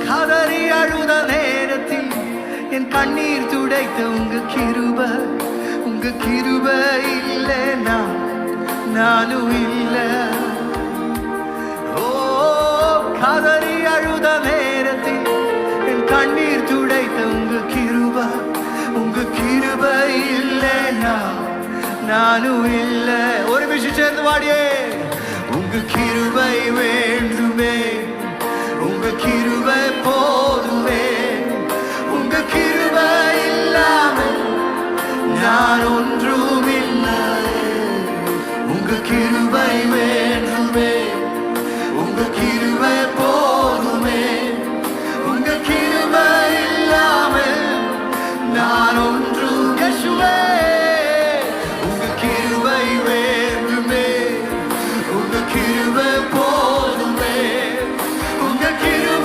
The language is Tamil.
கதறி அழுத நேரத்தில் என் கண்ணீர் துடைத்த உங்க கிருப இல்லைனா நானும் இல்லை. ஓ, கதறி அழுத நேரத்தில் என் கண்ணீர் துடைத்த உங்க கிருப இல்லைனா நானும் இல்லை. ஒரு விஷயம் சேர்ந்து வாடியே. உங்க கிருபை வேண்டுமே, உங்க கிருபை போதுமே, உங்க கிருபை இல்லாமல் நான் ஒன்றும் இல்லை. உங்க கிருபை